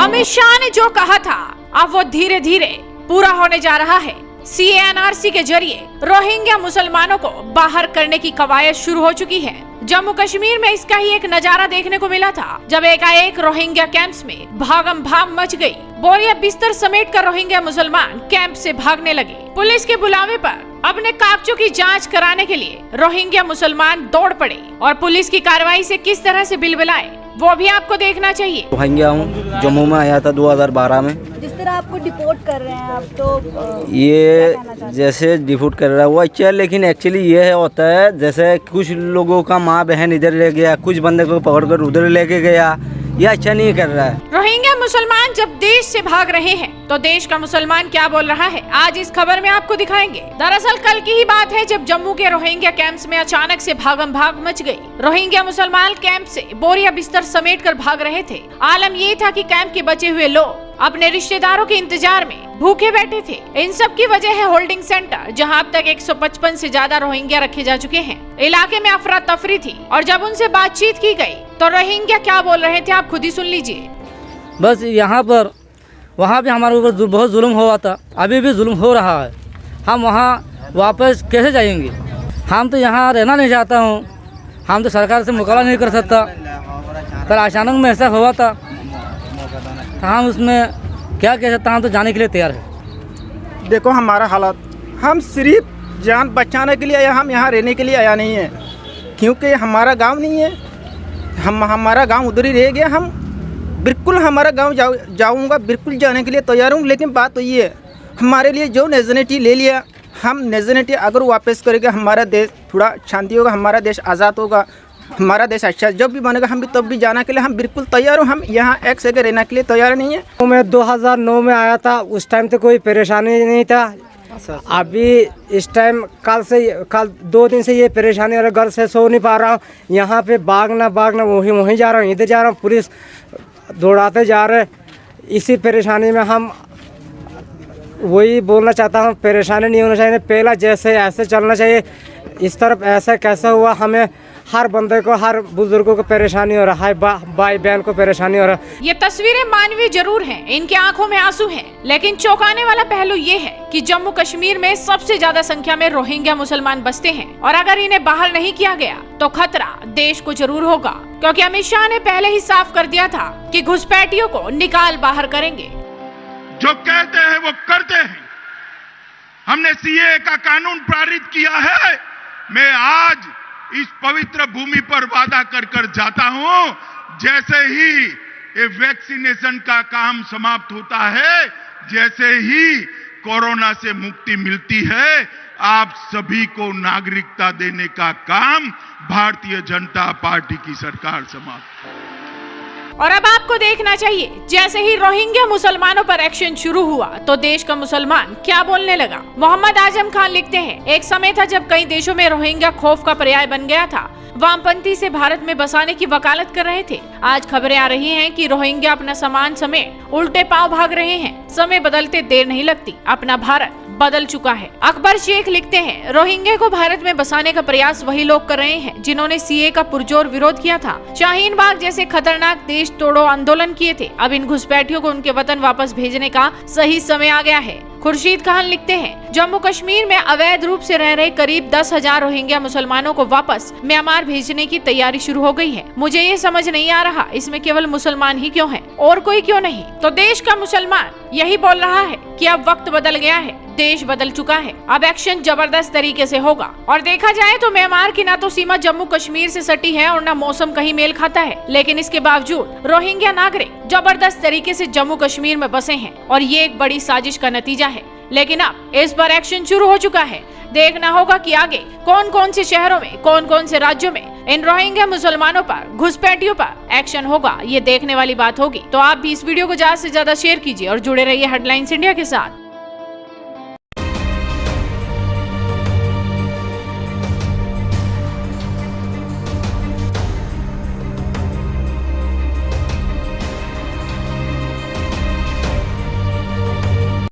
अमित शाह ने जो कहा था अब वो धीरे धीरे पूरा होने जा रहा है। CANRC के जरिए रोहिंग्या मुसलमानों को बाहर करने की कवायद शुरू हो चुकी है। जम्मू कश्मीर में इसका ही एक नजारा देखने को मिला था जब एकाएक रोहिंग्या कैंप्स में भागम भाग मच गई। बोरिया बिस्तर समेट कर रोहिंग्या मुसलमान कैंप से भागने लगे। पुलिस के बुलावे पर अपने कागजों की जांच कराने के लिए रोहिंग्या मुसलमान दौड़ पड़े और पुलिस की कार्रवाई से किस तरह से बिलबिलाए वो भी आपको देखना चाहिए। रोहिंग्या हूँ, जम्मू में आया था 2012 में। जिस तरह आपको डिपोर्ट कर रहे हैं आप तो ये जैसे डिपोर्ट कर रहा है वो अच्छा है, लेकिन एक्चुअली ये होता है जैसे कुछ लोगों का माँ बहन इधर ले गया, कुछ बंदे को पकड़कर उधर लेके गया, ये अच्छा नहीं कर रहा है। रोहिंग्या मुसलमान जब देश से भाग रहे हैं तो देश का मुसलमान क्या बोल रहा है आज इस खबर में आपको दिखाएंगे। दरअसल कल की ही बात है जब जम्मू के रोहिंग्या कैंप्स में अचानक से भागम भाग मच गई। रोहिंग्या मुसलमान कैंप से बोरिया बिस्तर समेट कर भाग रहे थे। आलम ये था कि कैंप के बचे हुए लोग अपने रिश्तेदारों के इंतजार में भूखे बैठे थे। इन सब की वजह है होल्डिंग सेंटर, जहां अब तक 155 से ज्यादा रोहिंग्या रखे जा चुके हैं। इलाके में अफरा तफरी थी और जब उनसे बातचीत की गई तो रोहिंग्या क्या बोल रहे थे आप खुद ही सुन लीजिए। बस यहाँ पर वहाँ भी हमारे ऊपर बहुत जुल्म हुआ था, अभी भी जुल्म हो रहा है। हम वहाँ वापस कैसे जाएंगे? हम तो यहाँ रहना नहीं चाहता हूँ, हम तो सरकार से मुकाबला नहीं कर सकता। पर अचानक में ऐसा हुआ था तो हम उसमें क्या कह सकते हैं, हम तो जाने के लिए तैयार है। देखो हमारा हालात, हम सिर्फ जान बचाने के लिए आया, हम यहाँ रहने के लिए आया नहीं है, क्योंकि हमारा गांव नहीं है। हमारा गांव उधर ही रह गया। हम बिल्कुल हमारा गांव जाऊँगा, बिल्कुल जाने के लिए तैयार हूँ। लेकिन बात तो ये है, हमारे लिए जो नेशनलिटी ले लिया, हम नेशनलिटी अगर वापस करेंगे हमारा देश थोड़ा शांति होगा, हमारा देश आज़ाद होगा, हमारा देश अच्छा जब भी बनेगा हम भी तब भी जाने के लिए हम बिल्कुल तैयार हूँ। हम यहाँ एक जगह रहने के लिए तैयार नहीं है। मैं 2009 में आया था, उस टाइम तो कोई परेशानी नहीं था। अभी इस टाइम कल 2 दिन से ये परेशानी और घर से सो नहीं पा रहा हूँ। यहाँ पे भागना वहीं जा रहा हूँ, इधर जा रहा हूँ, पुलिस दौड़ाते जा रहे। इसी परेशानी में हम वही बोलना चाहता हूँ, परेशानी नहीं होना चाहिए। पहला जैसे ऐसे चलना चाहिए, इस तरफ ऐसा कैसा हुआ। हमें हर बंदे को, हर बुजुर्गों को परेशानी हो रहा है, भाई बहन को परेशानी हो रहा है। ये तस्वीरें मानवीय जरूर हैं, इनके आंखों में आंसू हैं, लेकिन चौंकाने वाला पहलू ये है कि जम्मू कश्मीर में सबसे ज्यादा संख्या में रोहिंग्या मुसलमान बसते हैं और अगर इन्हें बाहर नहीं किया गया तो खतरा देश को जरूर होगा, क्योंकि अमित शाह ने पहले ही साफ कर दिया था कि घुसपैठियों को निकाल बाहर करेंगे। जो कहते हैं वो करते हैं। हमने CAA का कानून पारित किया है। मैं आज इस पवित्र भूमि पर वादा कर जाता हूं, जैसे ही ये वैक्सीनेशन का काम समाप्त होता है, जैसे ही कोरोना से मुक्ति मिलती है, आप सभी को नागरिकता देने का काम भारतीय जनता पार्टी की सरकार समाप्त। और अब आपको देखना चाहिए, जैसे ही रोहिंग्या मुसलमानों पर एक्शन शुरू हुआ तो देश का मुसलमान क्या बोलने लगा। मोहम्मद आजम खान लिखते हैं, एक समय था जब कई देशों में रोहिंग्या खौफ का पर्याय बन गया था। वामपंथी से भारत में बसाने की वकालत कर रहे थे। आज खबरें आ रही हैं कि रोहिंग्या अपना सामान समेत उल्टे पांव भाग रहे हैं। समय बदलते देर नहीं लगती, अपना भारत बदल चुका है। अकबर शेख लिखते हैं, रोहिंग्या को भारत में बसाने का प्रयास वही लोग कर रहे हैं जिन्होंने CAA का पुरजोर विरोध किया था, शाहीन बाग जैसे खतरनाक देश तोड़ो आंदोलन किए थे। अब इन घुसपैठियों को उनके वतन वापस भेजने का सही समय आ गया है। खुर्शीद खान लिखते हैं, जम्मू कश्मीर में अवैध रूप से रह रहे करीब 10,000 रोहिंग्या मुसलमानों को वापस म्यांमार भेजने की तैयारी शुरू हो गई है। मुझे ये समझ नहीं आ रहा, इसमें केवल मुसलमान ही क्यों हैं और कोई क्यों नहीं। तो देश का मुसलमान यही बोल रहा है कि अब वक्त बदल गया है, देश बदल चुका है, अब एक्शन जबरदस्त तरीके से होगा। और देखा जाए तो म्यांमार की ना तो सीमा जम्मू कश्मीर से सटी है और ना मौसम कहीं मेल खाता है, लेकिन इसके बावजूद रोहिंग्या नागरिक जबरदस्त तरीके से जम्मू कश्मीर में बसे हैं और ये एक बड़ी साजिश का नतीजा है। लेकिन अब इस पर एक्शन शुरू हो चुका है। देखना होगा कि आगे कौन कौन से शहरों में, कौन कौन से राज्यों में इन रोहिंग्या मुसलमानों पर, घुसपैठियों पर एक्शन होगा। ये देखने वाली बात होगी। तो आप भी इस वीडियो को ज्यादा से ज्यादा शेयर कीजिए और जुड़े रहिए हेडलाइंस इंडिया के साथ।